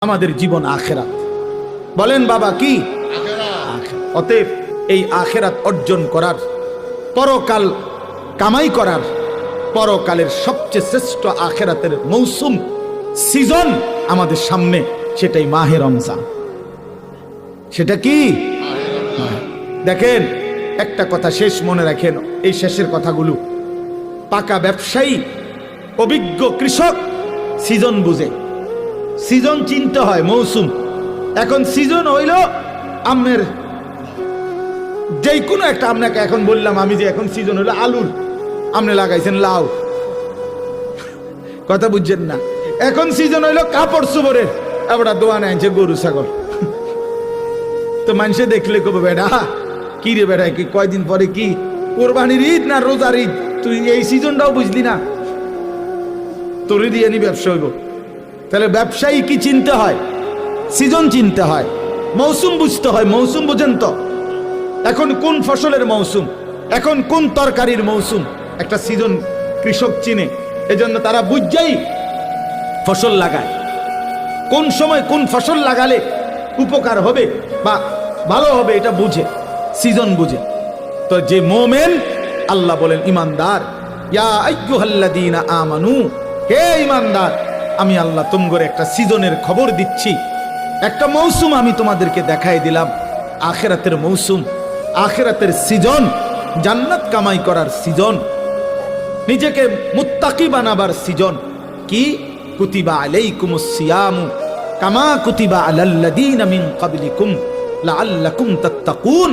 আমাদের জীবন আখেরাত। বলেন বাবা কি? অতএব এই আখেরাত অর্জন করার, পরকাল কামাই করার, পরকালের সবচেয়ে শ্রেষ্ঠ আখেরাতের মৌসুম, সিজন আমাদের সামনে, সেটাই মাহে রমজান। সেটা কি? দেখেন, একটা কথা শেষ মনে রাখেন, এই শেষের কথাগুলো। পাকা ব্যবসায়ী, অভিজ্ঞ কৃষক সিজন বুঝে, সিজন চিনতে হয়, মৌসুম। এখন সিজন হইল আমের, যে কোনো একটা, আপনাকে এখন বললাম আমি যে এখন সিজন হইলো আলুর, আপনি লাগাইছেন লাউ, কথা বুঝছেন না। এখন সিজন হইলো কাপড় চোপড়ের, আমরা দোয়ানে আনছে গরু ছাগল। তো মানুষে দেখলে কবে, বেটা কি রে বেটা, কি কয়দিন পরে কি কোরবানির ঈদ না রোজার ঈদ, তুই এই সিজনটাও বুঝলি না, তোরে দিয়ে নি ব্যবসা হইব। তাহলে ব্যবসায়ী কি চিনতে হয়? সিজন চিনতে হয়, মৌসুম বুঝতে হয়। মৌসুম বুঝেন তো? এখন কোন ফসলের মৌসুম, এখন কোন তরকারির মৌসুম, একটা সিজন কৃষক চিনে। এজন্য তারা বুঝেই ফসল লাগায়, কোন সময় কোন ফসল লাগালে উপকার হবে বা ভালো হবে, এটা বুঝে, সিজন বুঝে। তো যে মোমেন, আল্লাহ বলেন ইমানদার, ইয়া আইয়ুহাল্লাযীনা আমানু, হে ইমানদার, আমি আল্লাহ তোমাদের একটা সিজনের খবর দিচ্ছি, একটা মৌসুম আমি তোমাদেরকে দেখাই দিলাম, আখিরাতের মৌসুম, আখিরাতের সিজন, জান্নাত কামাই করার সিজন, নিজেকে মুত্তাকি বানাবার সিজন। কি? কুতিবা আলাইকুমুস সিয়ামু কামা কুতিবা আলাল্লাযীনা মিন ক্বাবলিকুম লাআল্লাকুম তাত্তাকুন।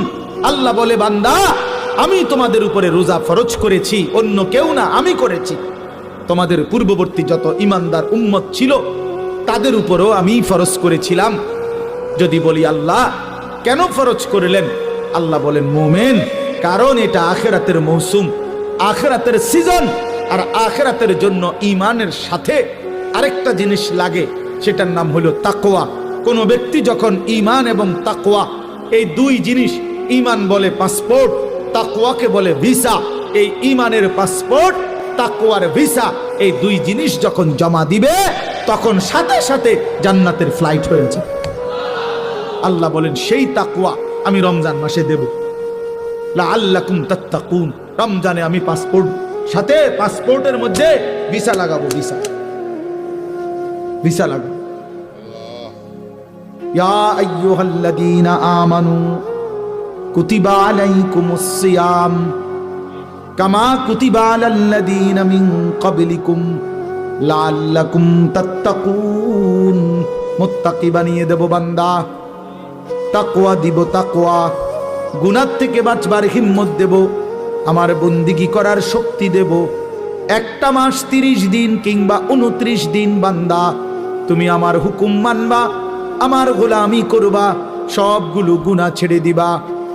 আল্লাহ বলে, বান্দা, আমি তোমাদের উপরে রোজা ফরজ করেছি, অন্য কেউ না, আমি করেছি। তোমাদের পূর্ববর্তী যত ইমানদার উম্মত ছিল তাদের উপরও আমি ফরজ করেছিলাম। যদি বলি আল্লাহ কেন ফরজ করলেন, আল্লাহ বলেন মুমিন, কারণ এটা আখিরাতের মৌসুম, আখিরাতের সিজন। আর আখিরাতের জন্য ঈমানের সাথে আরেকটা জিনিস লাগে, সেটার নাম হলো তাকওয়া। কোন ব্যক্তি যখন ঈমান এবং তাকওয়া, এই দুই জিনিস, ঈমান বলে পাসপোর্ট, তাকওয়াকে বলে ভিসা, এই ঈমানের পাসপোর্ট, তাকওয়ার ভিসা, এই দুই জিনিস যখন জমা দিবে, তখন সাথে সাথে জান্নাতের ফ্লাইট হয়েছে। আল্লাহ বলেন সেই তাকওয়া আমি রমজান মাসে দেব, লাআল্লাকুম তাত্তাকুন। রমজানে আমি পাসপোর্ট, সাথে পাসপোর্টের মধ্যে ভিসা লাগাবো, ভিসা, ভিসা লাগাবো। ইয়া আইয়ুহাল্লাযীনা আমানু কুতিবা আলাইকুমুস সিয়াম কামা কুতিবা আলাল্লাযীনা মিন ক্বাবলিকুম লাআল্লাকুম তাত্তাকুন। মুত্তাকি বানিয়ে দেব বান্দা, তাকওয়া দিব, তাকওয়া, গুনাহ থেকে বাঁচবার হিম্মত দেব, আমার বন্দিগি করার শক্তি দেব। একটা মাস 30 দিন কিংবা 29 দিন বান্দা তুমি আমার হুকুম মানবা, আমার গোলামি করবা, সবগুলো গুনাহ ছেড়ে দিবা,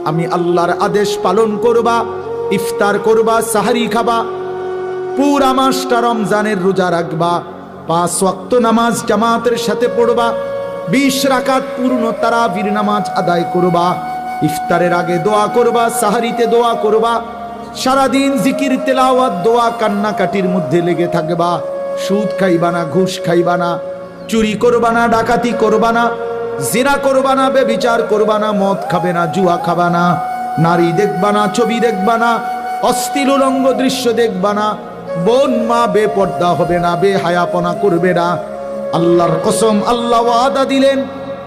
আমি আল্লাহর আদেশ পালন করবা, ইফতার করবা, সাহারি খাবা, পুরা মাসটা রমজানের রোজা রাখবা, 5 ওয়াক্ত নামাজ জামাতের সাথে পড়বা, 20 রাকাত পূর্ণ তারাবির নামাজ আদায় করবা, ইফতারের আগে দোয়া করবা, সাহারিতে দোয়া করবা, সারাদিন জিকির তেলাওয়াত দোয়া কান্নাকাটির মধ্যে লেগে থাকবা। সুদ খাইবা না, ঘুষ খাইবা না, চুরি করবা না, ডাকাতি করবা না, জিনা করবা না, ব্যভিচার করবা না, মদ খাবে না, জুয়া খাবা না, নারী দেখবা না, ছবি দেখবা না, অশ্লীল উলঙ্গ দৃশ্য দেখবা না, বোন মা বেপর্দা হবে না, বেহায়াপনা করবে না। আল্লাহর কসম, আল্লাহ ওয়াদা দিলেন,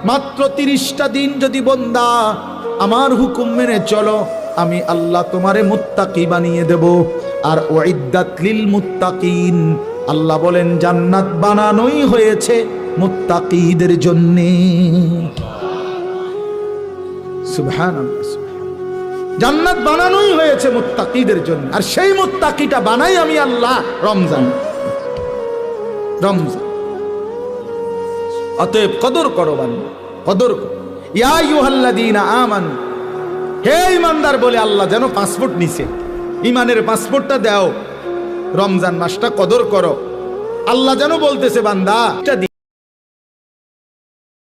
মাত্র 30টা দিন যদি বান্দা আমার হুকুম মেনে চলো, আমি আল্লাহ তোমারে মুত্তাকি বানিয়ে দেব। আর উইদ্দাত লিল মুত্তাকিন, আল্লাহ বলেন জান্নাত বানানোই হয়েছে মুত্তাকিদের জন্য। সুবহানাল্লাহ, জান্নাত বানানোই হয়েছে মুত্তাকিদের জন্য। আর সেই মুত্তাকিটা বানাই আমি আল্লাহ রমজান, রমজান। অতএব কদর করো বান্দা, কদর করো। ইয়া আইয়ুহাল্লাযীনা আমানু, হে ইমানদার বলে আল্লাহ যেন পাসপোর্ট নিছে, ইমানের পাসপোর্টটা দাও, রমজান মাসটা কদর করো। আল্লাহ যেন বলতেছে বান্দা,